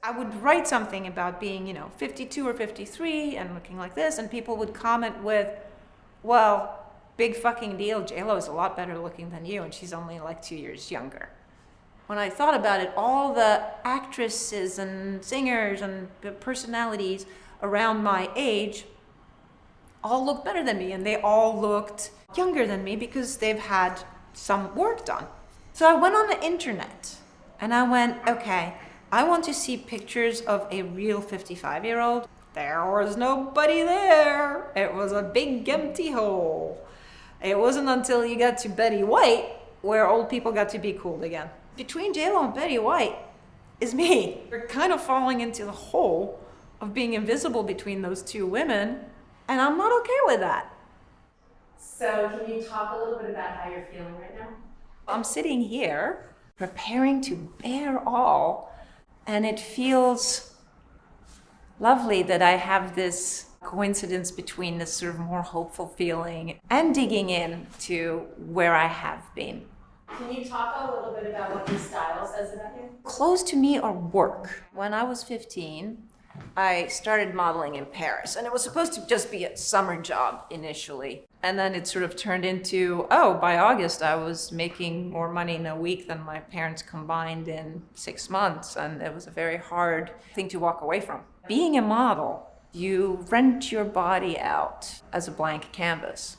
I would write something about being, 52 or 53 and looking like this, and people would comment with, well, big fucking deal, J-Lo is a lot better looking than you, and she's only like 2 years younger. When I thought about it, all the actresses and singers and personalities around my age all looked better than me, and they all looked younger than me because they've had some work done. So I went on the internet and I went, okay, I want to see pictures of a real 55-year-old. There was nobody there. It was a big empty hole. It wasn't until you got to Betty White where old people got to be cool again. Between J-Lo and Betty White is me. We're kind of falling into the hole of being invisible between those two women, and I'm not okay with that. So can you talk a little bit about how you're feeling right now? I'm sitting here preparing to bear all, and it feels lovely that I have this coincidence between this sort of more hopeful feeling and digging in to where I have been. Can you talk a little bit about what your style says about you? Clothes to me are work. When I was 15, I started modeling in Paris, and it was supposed to just be a summer job initially. And then it sort of turned into, by August, I was making more money in a week than my parents combined in 6 months. And it was a very hard thing to walk away from. Being a model, you rent your body out as a blank canvas.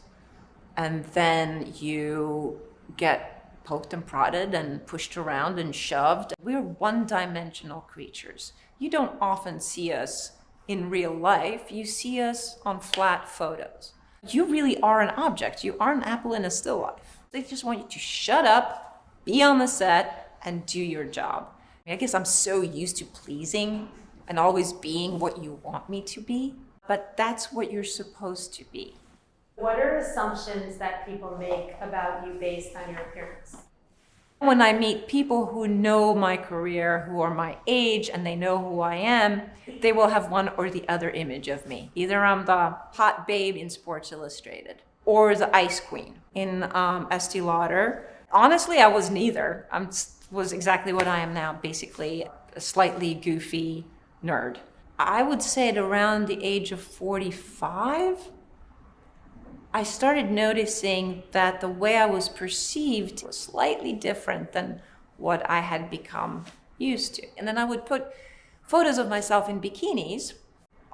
And then you get poked and prodded and pushed around and shoved. We're one-dimensional creatures. You don't often see us in real life. You see us on flat photos. You really are an object. You are an apple in a still life. They just want you to shut up, be on the set, and do your job. I guess I'm so used to pleasing and always being what you want me to be, but that's what you're supposed to be. What are assumptions that people make about you based on your appearance? When I meet people who know my career, who are my age, and they know who I am, they will have one or the other image of me. Either I'm the hot babe in Sports Illustrated or the ice queen in Estee Lauder. Honestly, I was neither. I was exactly what I am now, basically a slightly goofy nerd. I would say at around the age of 45, I started noticing that the way I was perceived was slightly different than what I had become used to. And then I would put photos of myself in bikinis.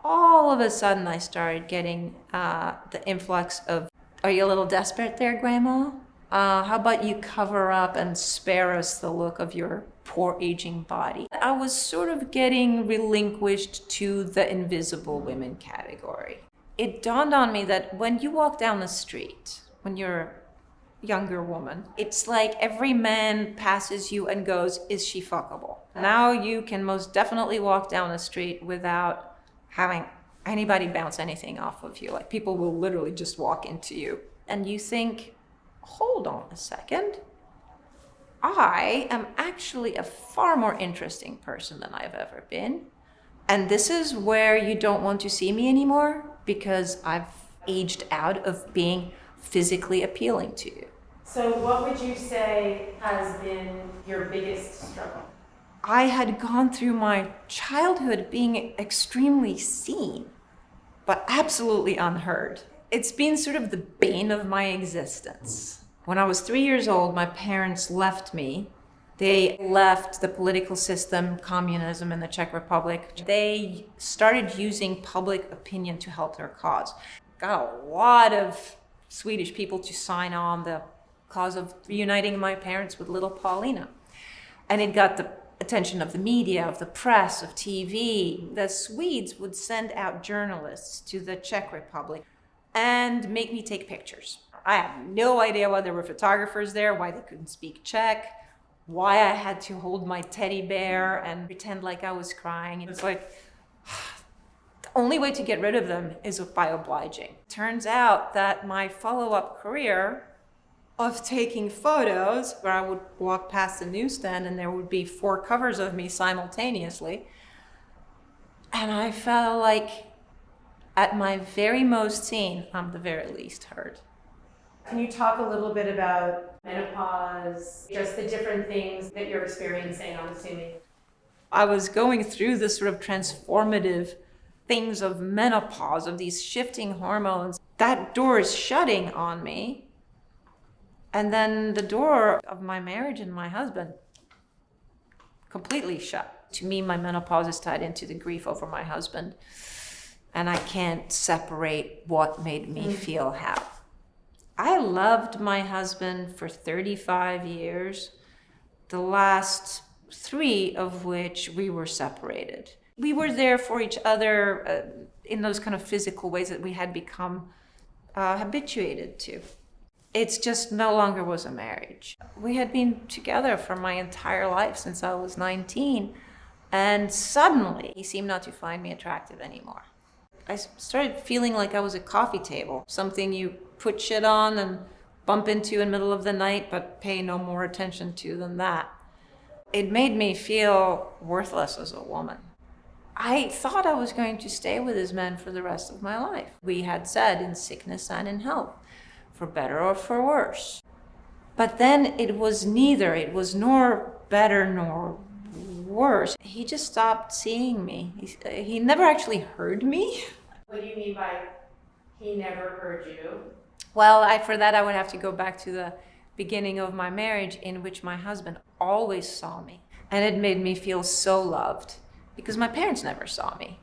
All of a sudden, I started getting the influx of, are you a little desperate there, Grandma? How about you cover up and spare us the look of your poor aging body? I was sort of getting relinquished to the invisible women category. It dawned on me that when you walk down the street, when you're a younger woman, it's like every man passes you and goes, is she fuckable? Now you can most definitely walk down the street without having anybody bounce anything off of you. Like people will literally just walk into you. And you think, hold on a second. I am actually a far more interesting person than I've ever been. And this is where you don't want to see me anymore because I've aged out of being physically appealing to you. So what would you say has been your biggest struggle? I had gone through my childhood being extremely seen, but absolutely unheard. It's been sort of the bane of my existence. When I was 3 years old, my parents left me. They left the political system, communism in the Czech Republic. They started using public opinion to help their cause. Got a lot of Swedish people to sign on the cause of reuniting my parents with little Paulina. And it got the attention of the media, of the press, of TV. The Swedes would send out journalists to the Czech Republic and make me take pictures. I have no idea why there were photographers there, why they couldn't speak Czech, why I had to hold my teddy bear and pretend like I was crying. It's like, the only way to get rid of them is by obliging. Turns out that my follow-up career of taking photos, where I would walk past the newsstand and there would be 4 covers of me simultaneously, and I felt like at my very most seen, I'm the very least heard. Can you talk a little bit about menopause, just the different things that you're experiencing, I'm assuming? I was going through this sort of transformative things of menopause, of these shifting hormones. That door is shutting on me. And then the door of my marriage and my husband completely shut. To me, my menopause is tied into the grief over my husband. And I can't separate what made me feel how. I loved my husband for 35 years, the last 3 of which we were separated. We were there for each other in those kind of physical ways that we had become habituated to. It's just no longer was a marriage. We had been together for my entire life since I was 19, and suddenly he seemed not to find me attractive anymore. I started feeling like I was a coffee table, something you put shit on and bump into in the middle of the night, but pay no more attention to than that. It made me feel worthless as a woman. I thought I was going to stay with this man for the rest of my life. We had said in sickness and in health, for better or for worse. But then it was neither. It was nor better nor worse. He just stopped seeing me. He never actually heard me. What do you mean by he never heard you? Well, for that I would have to go back to the beginning of my marriage, in which my husband always saw me. And it made me feel so loved because my parents never saw me.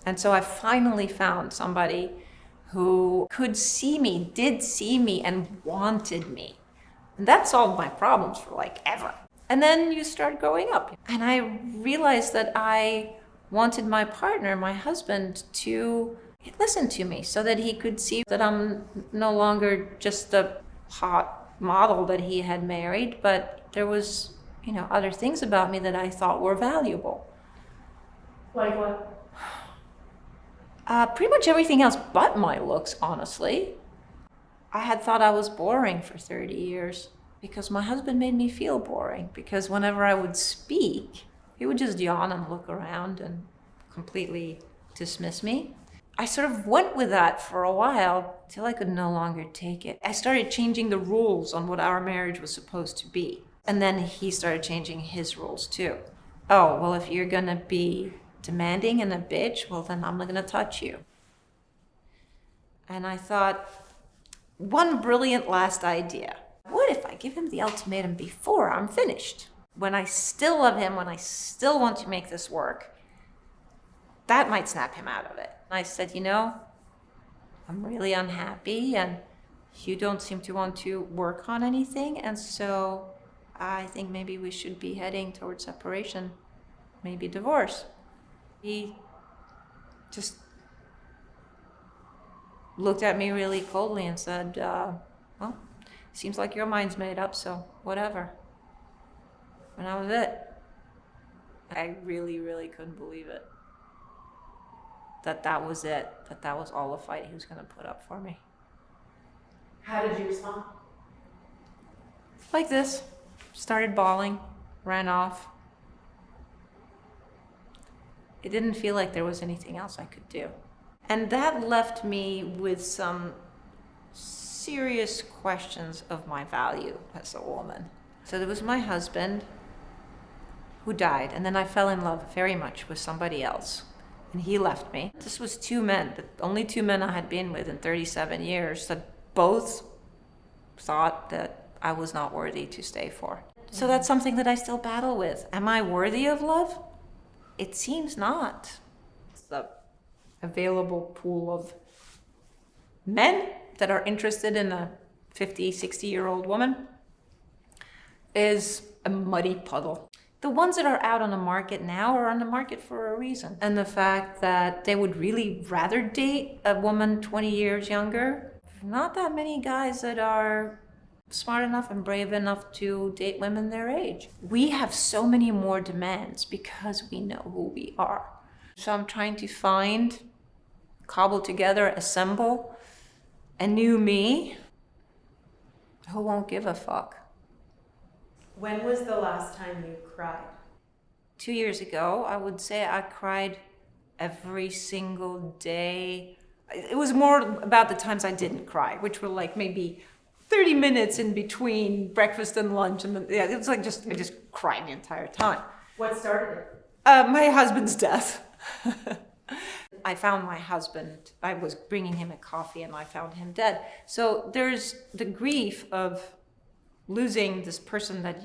And so I finally found somebody who could see me, did see me, and wanted me. And that solved my problems for like ever. And then you start growing up. And I realized that I wanted my partner, my husband, to listen to me so that he could see that I'm no longer just the hot model that he had married, but there was, other things about me that I thought were valuable. Like what? Pretty much everything else but my looks, honestly. I had thought I was boring for 30 years because my husband made me feel boring, because whenever I would speak, he would just yawn and look around and completely dismiss me. I sort of went with that for a while till I could no longer take it. I started changing the rules on what our marriage was supposed to be. And then he started changing his rules too. Oh, well, if you're gonna be demanding and a bitch, well, then I'm not gonna touch you. And I thought, one brilliant last idea. What if I give him the ultimatum before I'm finished? When I still love him, when I still want to make this work, that might snap him out of it. And I said, I'm really unhappy and you don't seem to want to work on anything. And so I think maybe we should be heading towards separation, maybe divorce. He just looked at me really coldly and said, well, seems like your mind's made up, so whatever. And that was it. I really, really couldn't believe it. That was it. That was all the fight he was going to put up for me. How did you respond? Like this. Started bawling, ran off. It didn't feel like there was anything else I could do. And that left me with some serious questions of my value as a woman. So there was my husband who died, and then I fell in love very much with somebody else. And he left me. This was 2 men, the only 2 men I had been with in 37 years, that both thought that I was not worthy to stay for. So that's something that I still battle with. Am I worthy of love? It seems not. The available pool of men that are interested in a 50, 60-year-old woman is a muddy puddle. The ones that are out on the market now are on the market for a reason. And the fact that they would really rather date a woman 20 years younger. Not that many guys that are smart enough and brave enough to date women their age. We have so many more demands because we know who we are. So I'm trying to find, cobble together, assemble a new me who won't give a fuck. When was the last time you cried? 2 years ago, I would say I cried every single day. It was more about the times I didn't cry, which were like maybe 30 minutes in between breakfast and lunch. And then, it was like I just cried the entire time. What started it? My husband's death. I found my husband, I was bringing him a coffee and I found him dead. So there's the grief of losing this person that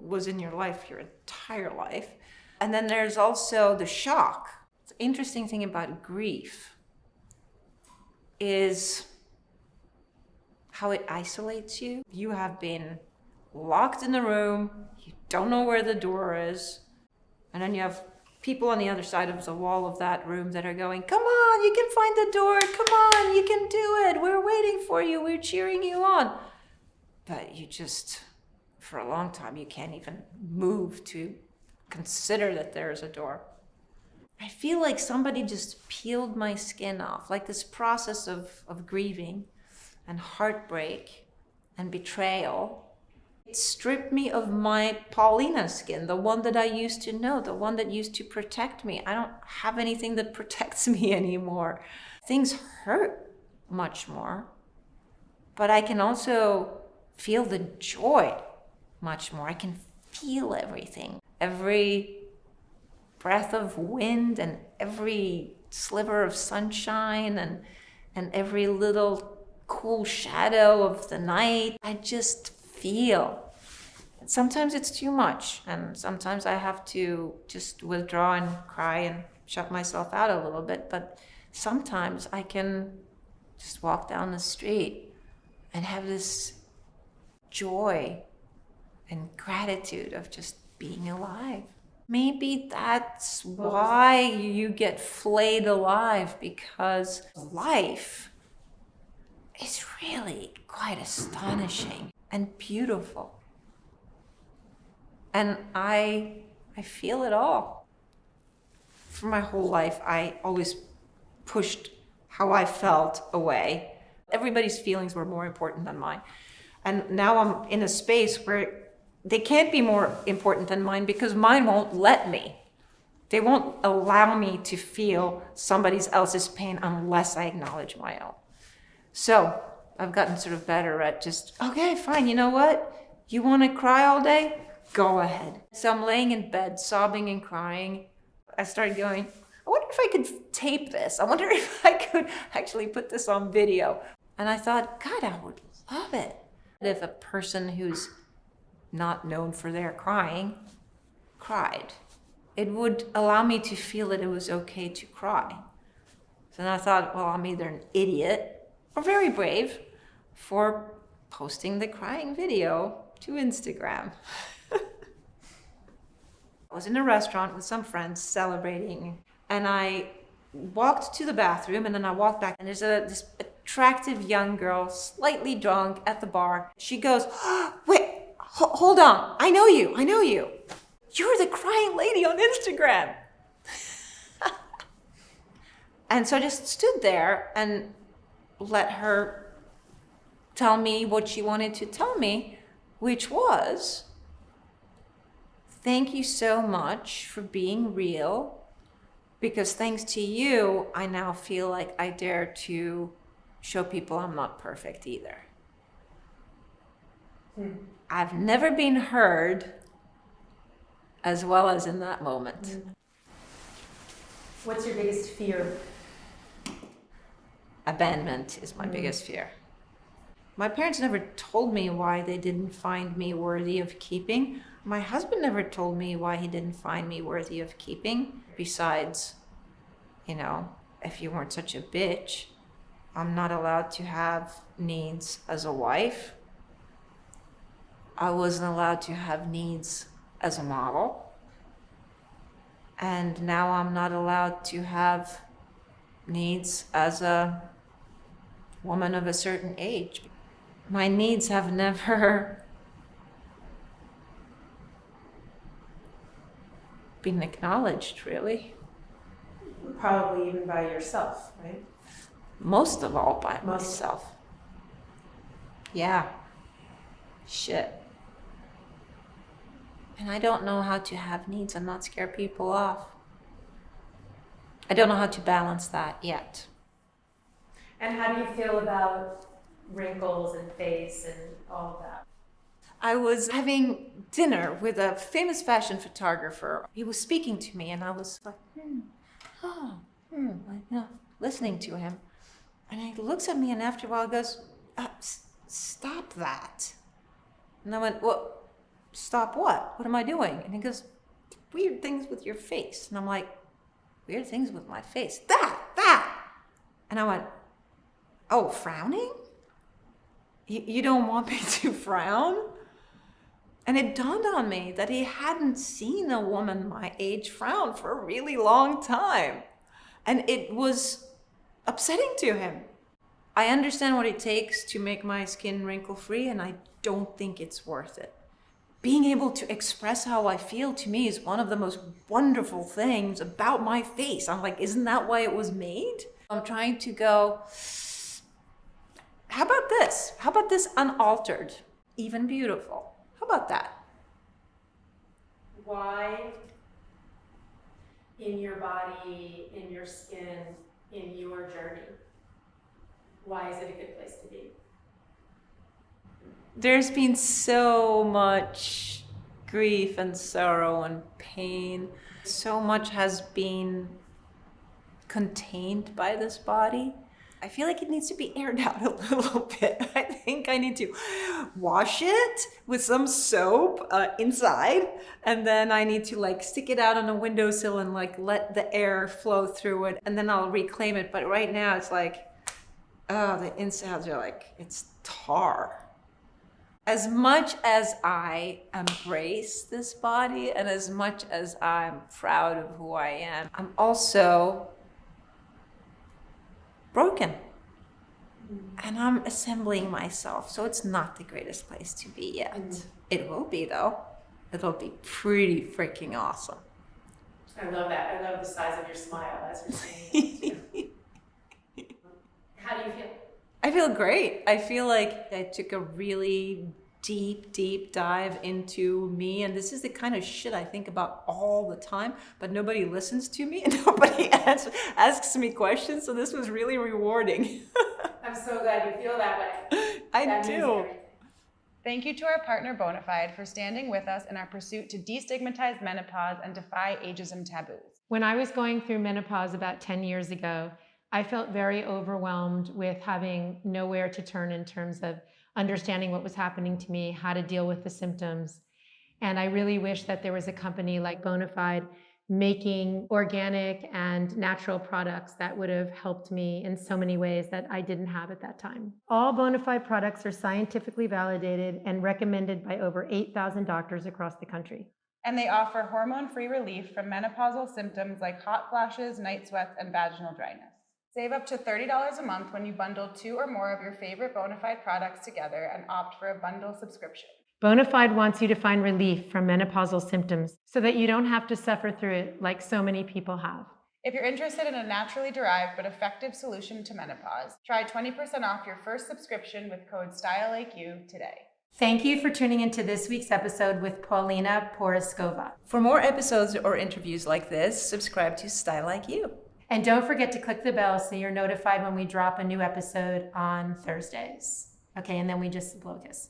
was in your life, your entire life. And then there's also the shock. The interesting thing about grief is how it isolates you. You have been locked in a room, you don't know where the door is, and then you have people on the other side of the wall of that room that are going, come on, you can find the door, come on, you can do it, we're waiting for you, we're cheering you on. But you just, for a long time, you can't even move to consider that there is a door. I feel like somebody just peeled my skin off, like this process of grieving and heartbreak and betrayal. It stripped me of my Paulina skin, the one that I used to know, the one that used to protect me. I don't have anything that protects me anymore. Things hurt much more, but I can also feel the joy much more. I can feel everything. Every breath of wind and every sliver of sunshine and every little cool shadow of the night. I just feel. And sometimes it's too much, and sometimes I have to just withdraw and cry and shut myself out a little bit, but sometimes I can just walk down the street and have this joy and gratitude of just being alive. Maybe that's why you get flayed alive, because life is really quite astonishing and beautiful. And I feel it all. For my whole life, I always pushed how I felt away. Everybody's feelings were more important than mine. And now I'm in a space where they can't be more important than mine because mine won't let me. They won't allow me to feel somebody else's pain unless I acknowledge my own. So I've gotten sort of better at just, okay, fine, you know what? You want to cry all day? Go ahead. So I'm laying in bed, sobbing and crying. I started going, I wonder if I could tape this. I wonder if I could actually put this on video. And I thought, God, I would love it if a person who's not known for their crying cried. It would allow me to feel that it was okay to cry. So then I thought, well, I'm either an idiot or very brave for posting the crying video to Instagram. I was in a restaurant with some friends celebrating, and I walked to the bathroom, and then I walked back, and there's this attractive young girl, slightly drunk, at the bar. She goes, wait, hold on, I know you. You're the crying lady on Instagram. And so I just stood there and let her tell me what she wanted to tell me, which was, thank you so much for being real, because thanks to you, I now feel like I dare to show people I'm not perfect either. I've never been heard as well as in that moment. What's your biggest fear? Abandonment is my biggest fear. My parents never told me why they didn't find me worthy of keeping. My husband never told me why he didn't find me worthy of keeping. Besides, if you weren't such a bitch, I'm not allowed to have needs as a wife. I wasn't allowed to have needs as a model. And now I'm not allowed to have needs as a woman of a certain age. My needs have never been acknowledged, really. Probably even by yourself, right? Most of all by myself. Yeah. Shit. And I don't know how to have needs and not scare people off. I don't know how to balance that yet. And how do you feel about wrinkles and face and all of that? I was having dinner with a famous fashion photographer. He was speaking to me, and I was like, listening to him. And he looks at me, and after a while goes, stop that. And I went, well, stop what? What am I doing? And he goes, weird things with your face. And I'm like, weird things with my face? That. And I went, oh, frowning? You don't want me to frown? And it dawned on me that he hadn't seen a woman my age frown for a really long time. And it was upsetting to him. I understand what it takes to make my skin wrinkle-free, and I don't think it's worth it. Being able to express how I feel to me is one of the most wonderful things about my face. I'm like, isn't that why it was made? I'm trying to go, how about this? How about this unaltered, even beautiful? How about that? Why in your body, in your skin, in your journey? Why is it a good place to be? There's been so much grief and sorrow and pain. So much has been contained by this body. I feel like it needs to be aired out a little bit. I think I need to wash it with some soap inside, and then I need to like stick it out on a windowsill and like let the air flow through it, and then I'll reclaim it. But right now it's like, oh, the insides are like, it's tar. As much as I embrace this body and as much as I'm proud of who I am, I'm also broken. And I'm assembling myself, so it's not the greatest place to be yet. It will be though. It'll be pretty freaking awesome. I love that. I love the size of your smile as you're saying that. How do you feel? I feel great. I feel like I took a really deep dive into me, and this is the kind of shit I think about all the time, but nobody listens to me and nobody asks me questions, so this was really rewarding. I'm so glad you feel that way. I do. Thank you to our partner Bonafide for standing with us in our pursuit to destigmatize menopause and defy ageism taboos. When I was going through menopause about 10 years ago, I felt very overwhelmed with having nowhere to turn in terms of understanding what was happening to me, how to deal with the symptoms. And I really wish that there was a company like Bonafide making organic and natural products that would have helped me in so many ways that I didn't have at that time. All Bonafide products are scientifically validated and recommended by over 8,000 doctors across the country. And they offer hormone-free relief from menopausal symptoms like hot flashes, night sweats, and vaginal dryness. Save up to $30 a month when you bundle 2 or more of your favorite Bonafide products together and opt for a bundle subscription. Bonafide wants you to find relief from menopausal symptoms so that you don't have to suffer through it like so many people have. If you're interested in a naturally derived but effective solution to menopause, try 20% off your first subscription with code STYLELIKEYOU today. Thank you for tuning into this week's episode with Paulina Porizkova. For more episodes or interviews like this, subscribe to Style Like You. And don't forget to click the bell so you're notified when we drop a new episode on Thursdays. Okay, and then we just blow a kiss.